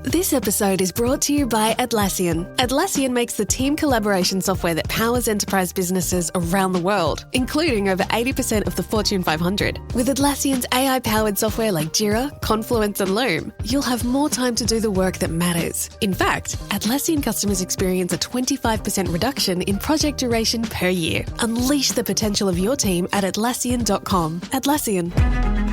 This episode is brought to you by Atlassian. Atlassian makes the team collaboration software that powers enterprise businesses around the world, including over 80% of the Fortune 500. With Atlassian's AI-powered software like Jira, Confluence, and Loom, you'll have more time to do the work that matters. In fact, Atlassian customers experience a 25% reduction in project duration per year. Unleash the potential of your team at Atlassian.com. Atlassian.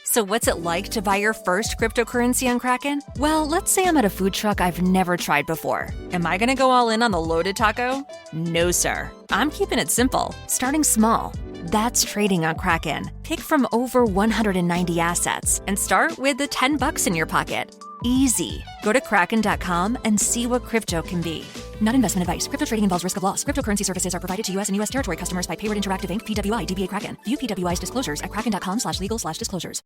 So what's it like to buy your first cryptocurrency on Kraken? Well, let's say I'm at a food truck I've never tried before. Am I gonna go all in on the loaded taco? No, sir. I'm keeping it simple, starting small. That's trading on Kraken. Pick from over 190 assets and start with the $10 in your pocket. Easy. Go to kraken.com and see what crypto can be. Not investment advice. Crypto trading involves risk of loss. Cryptocurrency services are provided to U.S. and U.S. territory customers by Payward Interactive Inc., PWI, DBA Kraken. View PWI's disclosures at kraken.com/legal/disclosures.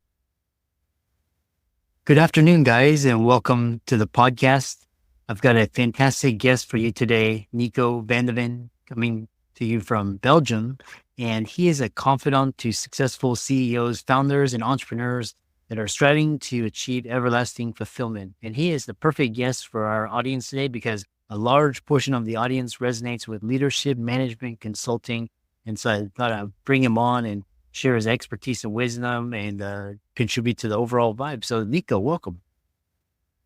Good afternoon, guys, and welcome to the podcast. I've got a fantastic guest for you today, Nico Van de Ven, coming to you from Belgium. And he is a confidant to successful CEOs, founders, and entrepreneurs that are striving to achieve everlasting fulfillment. And he is the perfect guest for our audience today because a large portion of the audience resonates with leadership, management, consulting. And so I thought I'd bring him on and share his expertise and wisdom and contribute to the overall vibe. So Nico, welcome.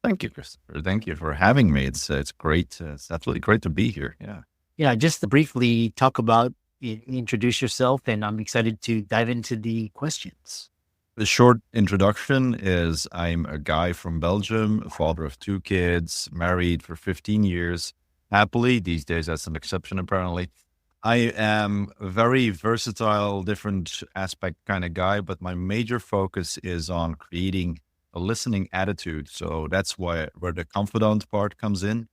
Thank you, Christopher. Thank you for having me. It's great. It's absolutely great to be here. Yeah. Just to briefly talk about, introduce yourself, and I'm excited to dive into the questions. The short introduction is I'm a guy from Belgium, a father of 2 kids, married for 15 years, happily. These days, that's an exception, apparently. I am a very versatile, different aspect kind of guy, but my major focus is on creating a listening attitude. So that's where the confidant part comes in.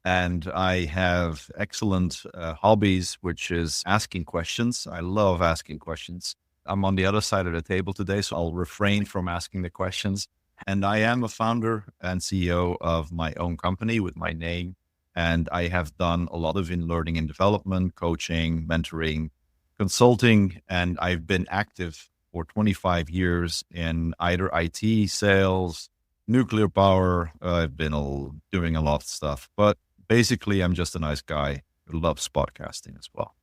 And I have excellent hobbies, which is asking questions. I love asking questions. I'm on the other side of the table today, so I'll refrain from asking the questions. And I am a founder and CEO of my own company with my name. And I have done a lot of learning and development, coaching, mentoring, consulting, and I've been active for 25 years in either IT, sales, nuclear power. I've been doing a lot of stuff, but basically I'm just a nice guy who loves podcasting as well.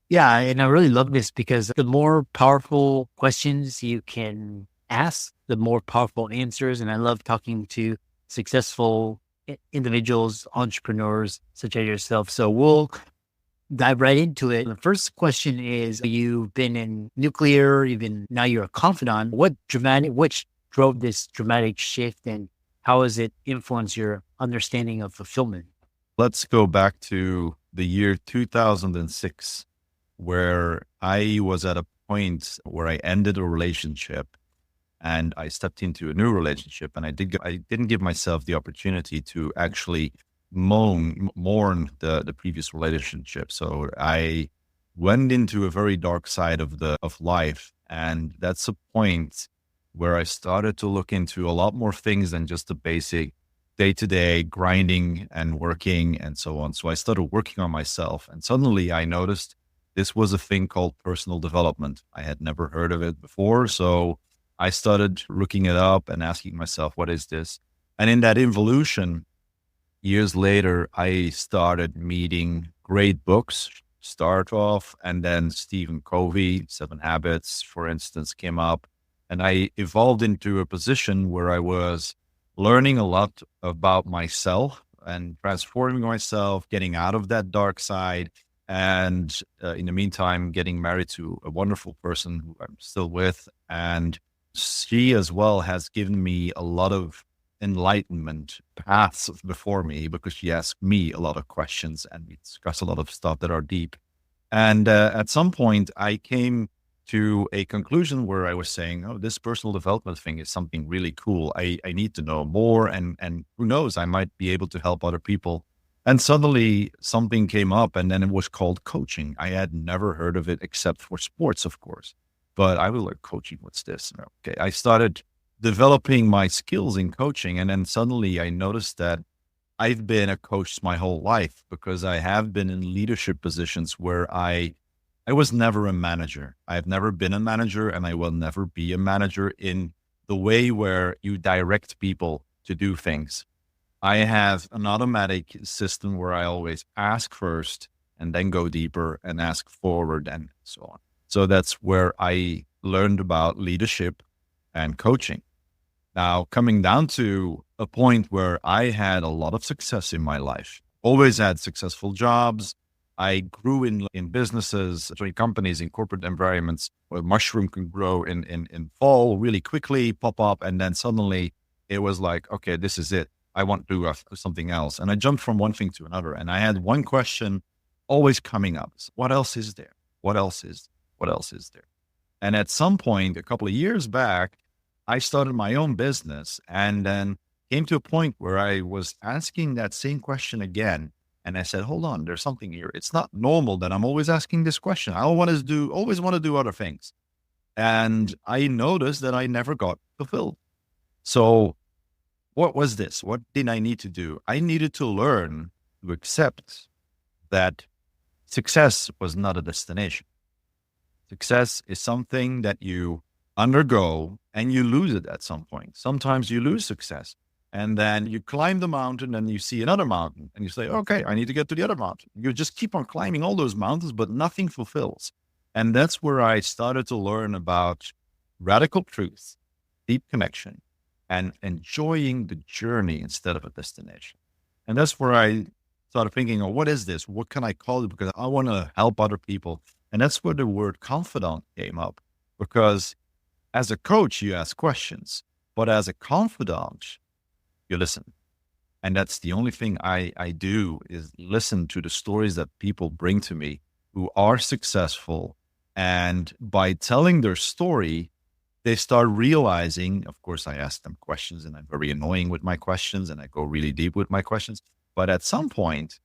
Yeah, and I really love this because the more powerful questions you can ask, the more powerful answers. And I love talking to successful individuals, entrepreneurs such as yourself. So we'll dive right into it. The first question is, you've been in nuclear, now you're a confidant. What drove this dramatic shift, and how has it influenced your understanding of fulfillment? Let's go back to the year 2006, where I was at a point where I ended a relationship and I stepped into a new relationship, and I didn't give myself the opportunity to actually mourn the previous relationship. So I went into a very dark side of life, and that's a point where I started to look into a lot more things than just the basic day-to-day grinding and working and so on. So I started working on myself, and suddenly I noticed this was a thing called personal development. I had never heard of it before, so I started looking it up and asking myself, what is this? And in that evolution, years later, I started meeting great books, start off, and then Stephen Covey, 7 Habits, for instance, came up. And I evolved into a position where I was learning a lot about myself and transforming myself, getting out of that dark side. And in the meantime, getting married to a wonderful person who I'm still with. And she as well has given me a lot of enlightenment paths before me, because she asked me a lot of questions and we discussed a lot of stuff that are deep. And at some point I came to a conclusion where I was saying, oh, this personal development thing is something really cool. I need to know more, and who knows, I might be able to help other people. And suddenly something came up, and then it was called coaching. I had never heard of it except for sports, of course. But I was like, coaching, what's this? Okay, I started developing my skills in coaching, and then suddenly I noticed that I've been a coach my whole life, because I have been in leadership positions where I was never a manager. I've never been a manager, and I will never be a manager in the way where you direct people to do things. I have an automatic system where I always ask first and then go deeper and ask forward and so on. So that's where I learned about leadership and coaching. Now, coming down to a point where I had a lot of success in my life, always had successful jobs. I grew in businesses, join companies in corporate environments where mushroom can grow in fall really quickly, pop up, and then suddenly it was like, okay, this is it. I want to do something else. And I jumped from one thing to another. And I had one question always coming up. What else is there? What else is there? And at some point, a couple of years back, I started my own business and then came to a point where I was asking that same question again. And I said, hold on, there's something here. It's not normal that I'm always asking this question. I always want to do other things. And I noticed that I never got fulfilled. So what was this? What did I need to do? I needed to learn to accept that success was not a destination. Success is something that you undergo and you lose it at some point. Sometimes you lose success and then you climb the mountain and you see another mountain and you say, okay, I need to get to the other mountain. You just keep on climbing all those mountains, but nothing fulfills. And that's where I started to learn about radical truth, deep connection, and enjoying the journey instead of a destination. And that's where I started thinking, oh, what is this? What can I call it? Because I want to help other people. And that's where the word confidant came up. Because as a coach, you ask questions, but as a confidant, you listen. And that's the only thing I do is listen to the stories that people bring to me who are successful. And by telling their story, they start realizing, of course, I ask them questions and I'm very annoying with my questions and I go really deep with my questions. But at some point,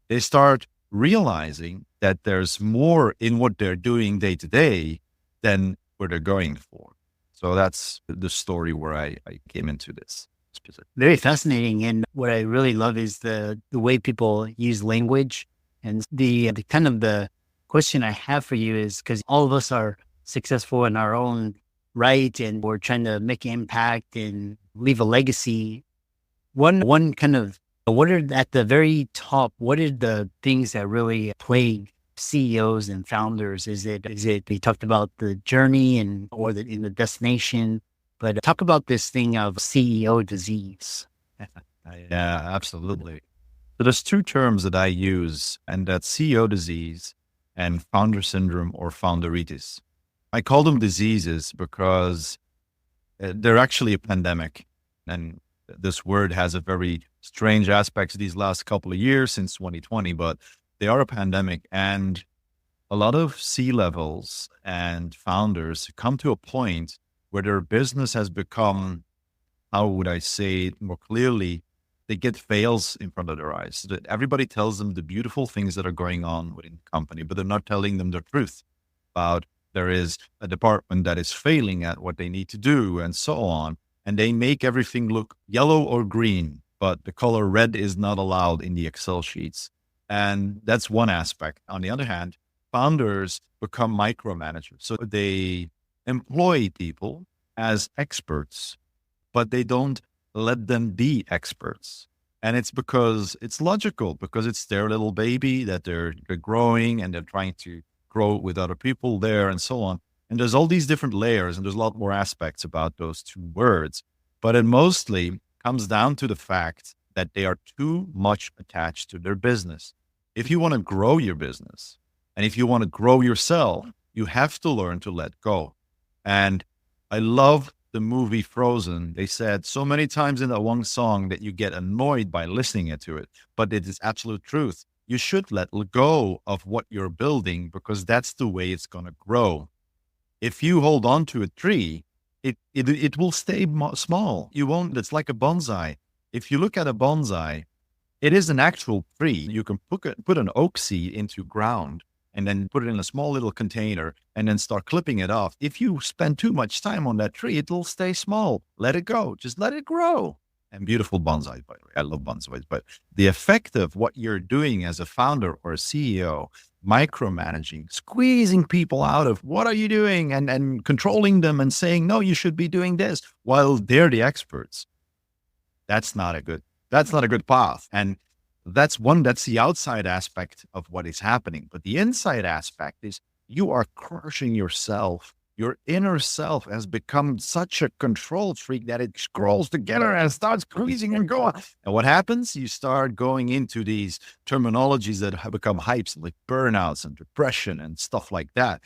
they start realizing that there's more in what they're doing day to day than what they're going for. So that's the story where I came into this specific. Very fascinating. And what I really love is the way people use language. And the kind of the question I have for you is, because all of us are successful in our own right, and we're trying to make an impact and leave a legacy. One kind of, what are at the very top, what are the things that really plague CEOs and founders? Is it, we talked about the journey or in the destination, but talk about this thing of CEO disease. Yeah, absolutely. So there's two terms that I use, and that's CEO disease and founder syndrome or founderitis. I call them diseases because they're actually a pandemic. And this word has a very strange aspects these last couple of years since 2020, but they are a pandemic. And a lot of C-levels and founders come to a point where their business has become, how would I say it more clearly, they get fails in front of their eyes. Everybody tells them the beautiful things that are going on within the company, but they're not telling them the truth about there is a department that is failing at what they need to do and so on. And they make everything look yellow or green, but the color red is not allowed in the Excel sheets. And that's one aspect. On the other hand, founders become micromanagers. So they employ people as experts, but they don't let them be experts. And it's because it's logical, because it's their little baby that they're growing and they're trying to grow with other people there and so on. And there's all these different layers and there's a lot more aspects about those two words, but it mostly comes down to the fact that they are too much attached to their business. If you want to grow your business and if you want to grow yourself, you have to learn to let go. And I love the movie Frozen. They said so many times in that one song that you get annoyed by listening to it, but it is absolute truth. You should let go of what you're building because that's the way it's going to grow. If you hold on to a tree, it will stay small. You won't. It's like a bonsai. If you look at a bonsai, it is an actual tree. You can put an oak seed into ground and then put it in a small little container and then start clipping it off. If you spend too much time on that tree, it'll stay small. Let it go. Just let it grow. And beautiful bonsai, by the way. I love bonsais. But the effect of what you're doing as a founder or a CEO micromanaging, squeezing people out of what are you doing and controlling them and saying, no, you should be doing this while they're the experts. That's not a good path. And that's the outside aspect of what is happening. But the inside aspect is you are crushing yourself. Your inner self has become such a control freak that it scrolls together and starts squeezing and going. And what happens? You start going into these terminologies that have become hypes, like burnouts and depression and stuff like that.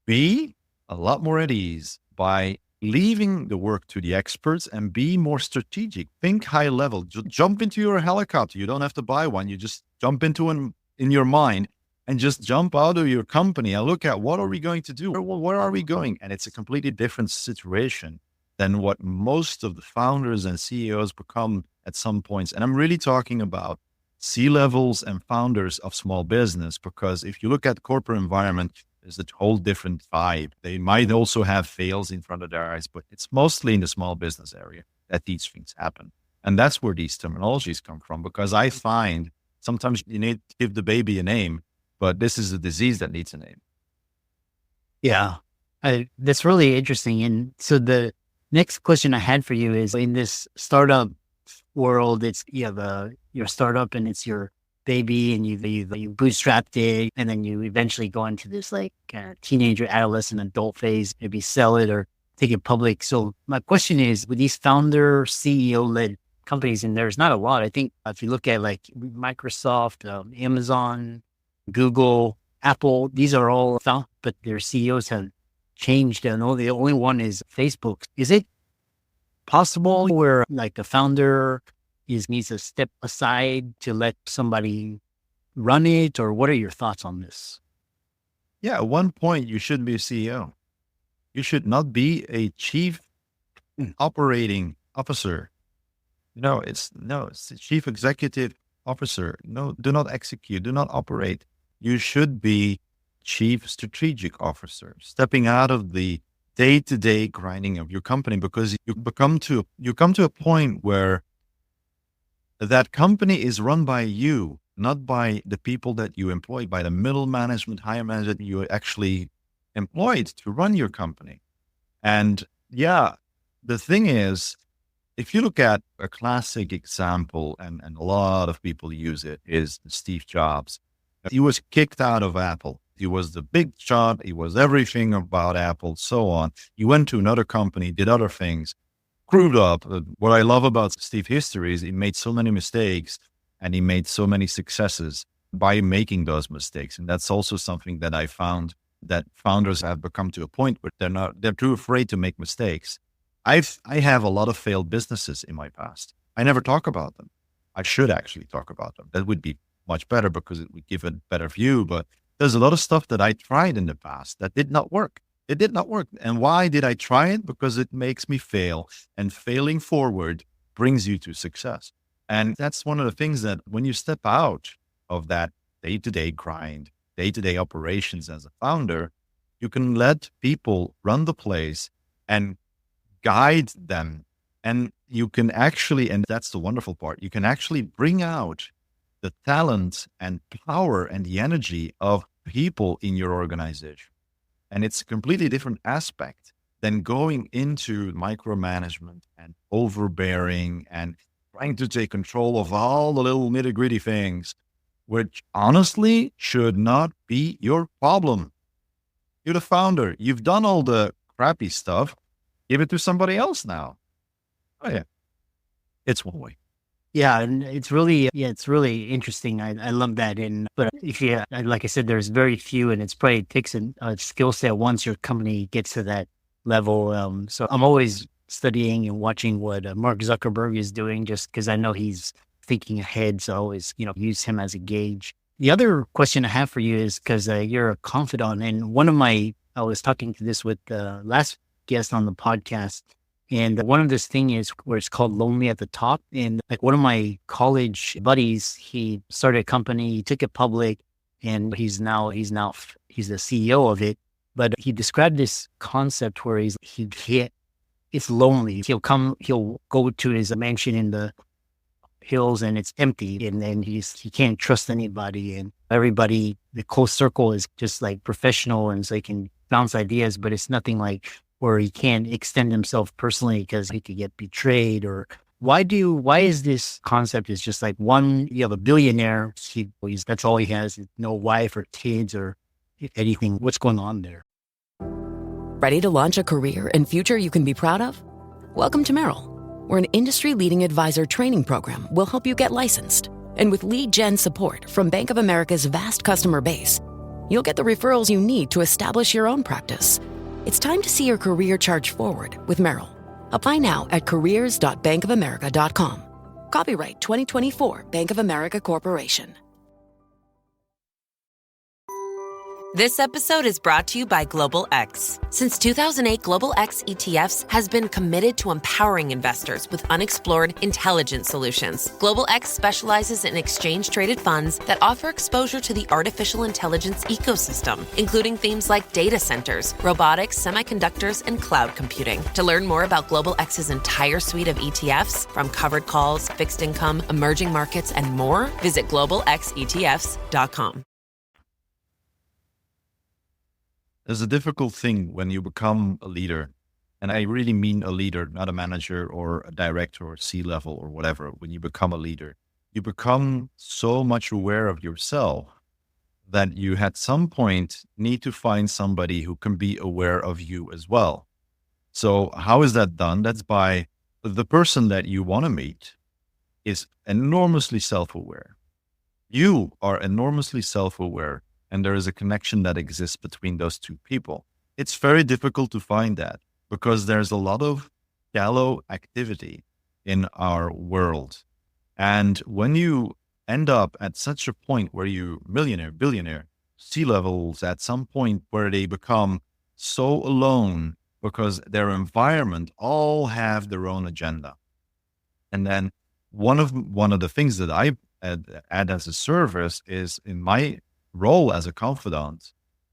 Be a lot more at ease by leaving the work to the experts and be more strategic. Think high level. Just jump into your helicopter. You don't have to buy one. You just jump into one in your mind and just jump out of your company and look at what are we going to do? Where are we going? And it's a completely different situation than what most of the founders and CEOs become at some points. And I'm really talking about C-levels and founders of small business, because if you look at the corporate environment, there's a whole different vibe. They might also have fails in front of their eyes, but it's mostly in the small business area that these things happen. And that's where these terminologies come from, because I find sometimes you need to give the baby a name, but this is a disease that needs a name. Yeah, that's really interesting. And so the next question I had for you is, in this startup world, it's you have your startup and it's your baby, and you bootstrapped it, and then you eventually go into this like teenager, adolescent, adult phase, maybe sell it or take it public. So my question is, with these founder, CEO-led companies, and there's not a lot. I think if you look at like Microsoft, Amazon, Google, Apple, these are all found, but their CEOs have changed. And the only one is Facebook. Is it possible where like the founder needs to step aside to let somebody run it? Or what are your thoughts on this? Yeah, at one point you shouldn't be a CEO. You should not be a chief operating officer. It's a chief executive officer. No, do not execute, do not operate. You should be chief strategic officer, stepping out of the day-to-day grinding of your company, because you come to a point where that company is run by you, not by the people that you employ, by the middle management, higher management you actually employed to run your company. And yeah, the thing is, if you look at a classic example, and a lot of people use it, is Steve Jobs. He was kicked out of Apple. He was the big shot. He was everything about Apple, so on. He went to another company, did other things, screwed up. What I love about Steve's history is he made so many mistakes and he made so many successes by making those mistakes. And that's also something that I found that founders have become to a point where they're too afraid to make mistakes. I have a lot of failed businesses in my past. I never talk about them. I should actually talk about them. That would be much better because it would give a better view. But there's a lot of stuff that I tried in the past that did not work. It did not work. And why did I try it? Because it makes me fail, and failing forward brings you to success. And that's one of the things that when you step out of that day-to-day grind, day-to-day operations as a founder, you can let people run the place and guide them. And you can actually, and that's the wonderful part, you can actually bring out the talent and power and the energy of people in your organization. And it's a completely different aspect than going into micromanagement and overbearing and trying to take control of all the little nitty-gritty things, which honestly should not be your problem. You're the founder. You've done all the crappy stuff. Give it to somebody else now. Oh yeah. It's one way. Yeah, and it's really interesting. I love that. But if you, like I said, there's very few, and it takes a skill set once your company gets to that level. So I'm always studying and watching what Mark Zuckerberg is doing, just because I know he's thinking ahead. So I always, use him as a gauge. The other question I have for you is, because you're a confidant, and I was talking to this with the last guest on the podcast. And one of this thing is where it's called Lonely at the Top. And like one of my college buddies, he started a company, he took it public, and he's the CEO of it. But he described this concept where it's lonely. He'll go to his mansion hills and it's empty, and then he can't trust anybody, and everybody, the close circle is just like professional, and so he can bounce ideas, but it's nothing like where he can't extend himself personally because he could get betrayed. Or why is this concept is just like you have a billionaire, that's all he has, no wife or kids or anything. What's going on there? Ready to launch a career and future you can be proud of? Welcome to Merrill, where an industry-leading advisor training program will help you get licensed. And with lead gen support from Bank of America's vast customer base, you'll get the referrals you need to establish your own practice. It's time to see your career charge forward with Merrill. Apply now at careers.bankofamerica.com. Copyright 2024 Bank of America Corporation. This episode is brought to you by Global X. Since 2008, Global X ETFs has been committed to empowering investors with unexplored, intelligent solutions. Global X specializes in exchange-traded funds that offer exposure to the artificial intelligence ecosystem, including themes like data centers, robotics, semiconductors, and cloud computing. To learn more about Global X's entire suite of ETFs, from covered calls, fixed income, emerging markets, and more, visit globalxetfs.com. There's a difficult thing when you become a leader, and I really mean a leader, not a manager or a director or C-level or whatever. When you become a leader, you become so much aware of yourself that you at some point need to find somebody who can be aware of you as well. So how is that done? That's by the person that you want to meet is enormously self-aware. You are enormously self-aware. And there is a connection that exists between those two people. It's very difficult to find that because there's a lot of shallow activity in our world. And when you end up at such a point where you millionaire, billionaire, C-levels at some point where they become so alone because their environment all have their own agenda. And then one of the things that I add as a service is in my role as a confidant,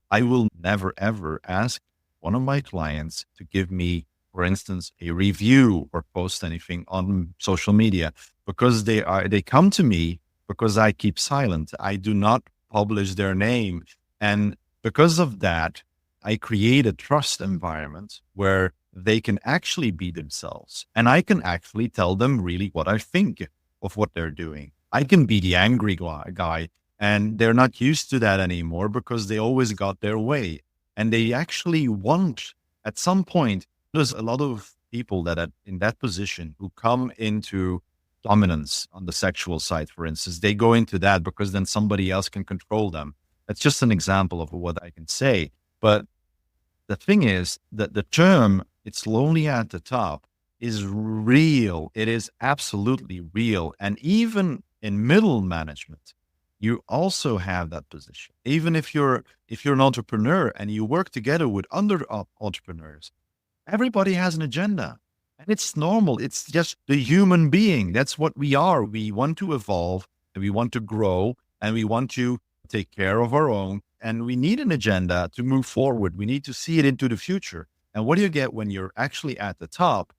I will never, ever ask one of my clients to give me, for instance, a review or post anything on social media because they come to me because I keep silent. I do not publish their name. And because of that, I create a trust environment where they can actually be themselves. And I can actually tell them really what I think of what they're doing. I can be the angry guy. And they're not used to that anymore because they always got their way. And they actually want, at some point, there's a lot of people that are in that position who come into dominance on the sexual side, for instance. They go into that because then somebody else can control them. That's just an example of what I can say. But the thing is that the term, it's lonely at the top, is real. It is absolutely real. And even in middle management, you also have that position. Even if you're an entrepreneur and you work together with other entrepreneurs, everybody has an agenda. And it's normal. It's just the human being. That's what we are. We want to evolve and we want to grow and we want to take care of our own. And we need an agenda to move forward. We need to see it into the future. And what do you get when you're actually at the top?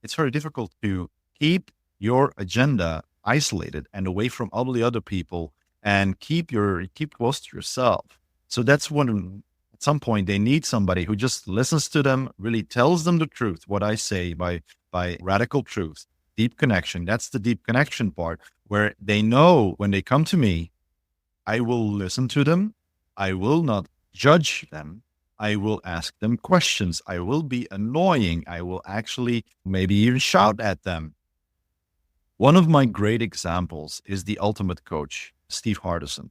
It's very difficult to keep your agenda isolated and away from all the other people and keep close to yourself. So that's when at some point they need somebody who just listens to them, really tells them the truth, what I say by radical truth, deep connection. That's the deep connection part where they know when they come to me, I will listen to them. I will not judge them. I will ask them questions. I will be annoying. I will actually maybe even shout at them. One of my great examples is the ultimate coach, Steve Hardison.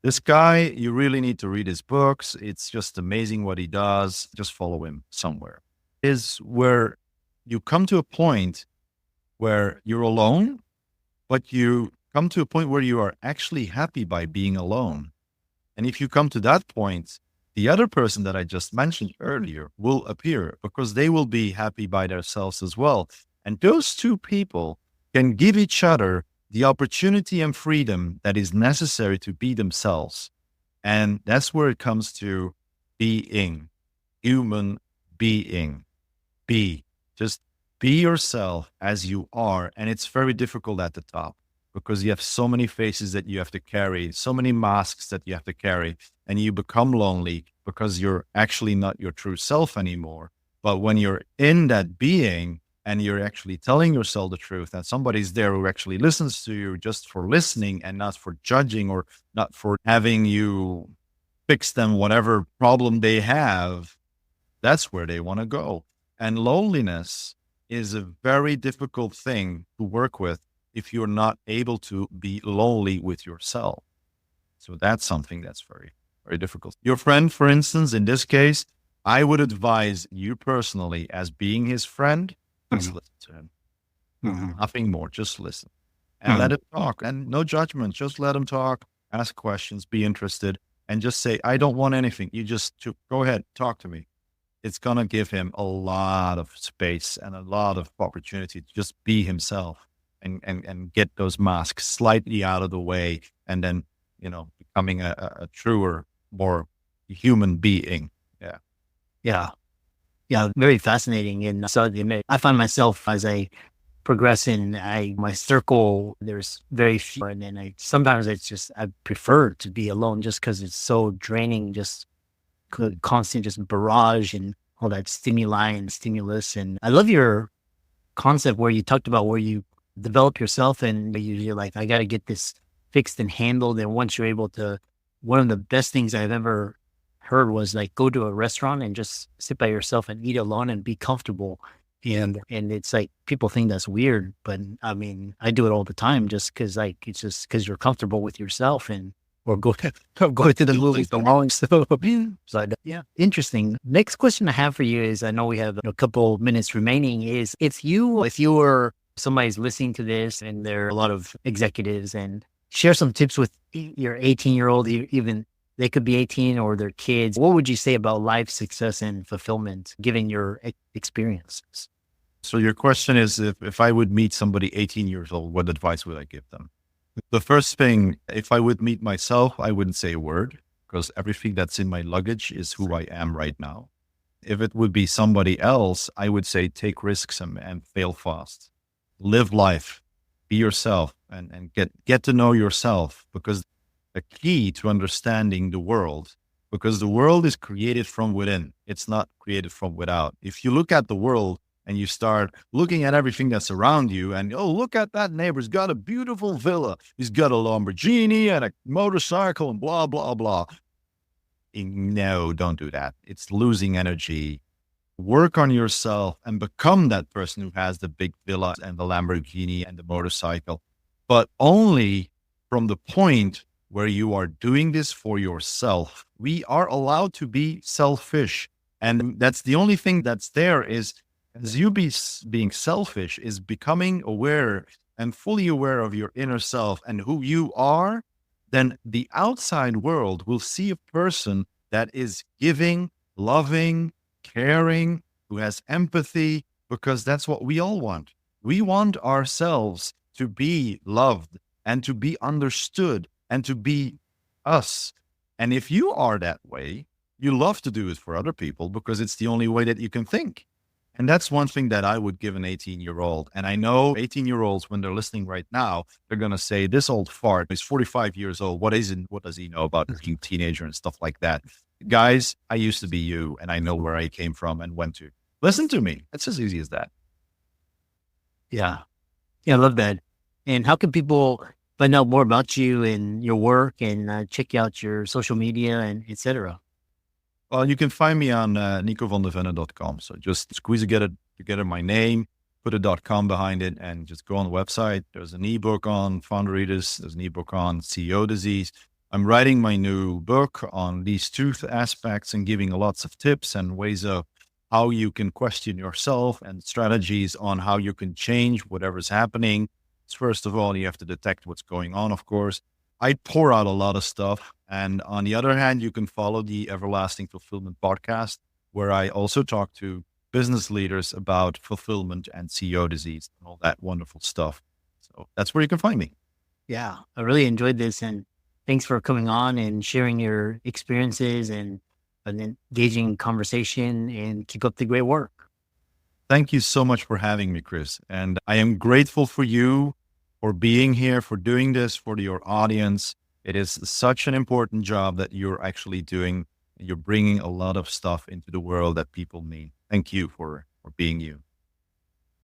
This guy, you really need to read his books. It's just amazing what he does. Just follow him somewhere. Is where you come to a point where you're alone, but you come to a point where you are actually happy by being alone. And if you come to that point, the other person that I just mentioned earlier will appear because they will be happy by themselves as well. And those two people can give each other the opportunity and freedom that is necessary to be themselves. And that's where it comes to being, human being. Just be yourself as you are. And it's very difficult at the top. because you have so many faces that you have to carry, so many masks that you have to carry, and you become lonely because you're actually not your true self anymore. But when you're in that being and you're actually telling yourself the truth, and somebody's there who actually listens to you just for listening and not for judging or not for having you fix them, whatever problem they have, that's where they want to go. And loneliness is a very difficult thing to work with if you're not able to be lonely with yourself. So that's something that's very, very difficult. Your friend, for instance, in this case, I would advise you personally, as being his friend, just listen to him. Nothing more, just listen. And let him talk. And no judgment, just let him talk, ask questions, be interested, and just say, I don't want anything. You just go ahead, talk to me. It's going to give him a lot of space and a lot of opportunity to just be himself and get those masks slightly out of the way, and then, becoming a truer, more human being. Yeah, very fascinating. And so I find myself, as I progress in my circle, there's very few, and then sometimes I prefer to be alone just because it's so draining, just constant just barrage and all that stimuli and stimulus. And I love your concept where you talked about where you develop yourself and you're like, I got to get this fixed and handled. And once you're able to, one of the best things I've ever heard was like, go to a restaurant and just sit by yourself and eat alone and be comfortable. And it's like, people think that's weird, but I mean, I do it all the time just because it's just because you're comfortable with yourself, or go to the movies alone. So yeah, interesting. Next question I have for you is, I know we have a couple minutes remaining, is if you were somebody's listening to this and there are a lot of executives, and share some tips with your 18-year-old, even they could be 18 or their kids, what would you say about life success and fulfillment, given your experiences? So your question is, if I would meet somebody 18 years old, what advice would I give them? The first thing, if I would meet myself, I wouldn't say a word, because everything that's in my luggage is who I am right now. If it would be somebody else, I would say take risks and fail fast. Live life, be yourself, and get to know yourself, because the key to understanding the world, because the world is created from within. It's not created from without. If you look at the world and you start looking at everything that's around you and, oh, look at that neighbor. He's got a beautiful villa. He's got a Lamborghini and a motorcycle and blah, blah, blah. No, don't do that. It's losing energy. Work on yourself and become that person who has the big villa and the Lamborghini and the motorcycle, but only from the point where you are doing this for yourself. We are allowed to be selfish. And that's the only thing that's there is, as you being selfish, is becoming aware and fully aware of your inner self and who you are. Then the outside world will see a person that is giving, loving, caring, who has empathy, because that's what we all want. We want ourselves to be loved and to be understood and to be us. And if you are that way, you love to do it for other people because it's the only way that you can think. And that's one thing that I would give an 18-year-old. And I know 18-year-olds, when they're listening right now, they're going to say, this old fart is 45 years old. What does he know about being a teenager and stuff like that? Guys, I used to be you, and I know where I came from and went to. Listen to me. It's as easy as that. Yeah, I love that. And how can people find out more about you and your work and check out your social media and et cetera? Well, you can find me on nicovandevenne.com. So just squeeze together my name, put a .com behind it, and just go on the website. There's an ebook on founderitis. There's an ebook on CEO disease. I'm writing my new book on these two aspects and giving lots of tips and ways of how you can question yourself and strategies on how you can change whatever's happening. First of all, you have to detect what's going on, of course. I pour out a lot of stuff. And on the other hand, you can follow the Everlasting Fulfillment podcast, where I also talk to business leaders about fulfillment and CEO disease and all that wonderful stuff. So that's where you can find me. Yeah, I really enjoyed this. And thanks for coming on and sharing your experiences and an engaging conversation, and keep up the great work. Thank you so much for having me, Chris. And I am grateful for you for being here, for doing this for your audience. It is such an important job that you're actually doing. You're bringing a lot of stuff into the world that people need. Thank you for being you.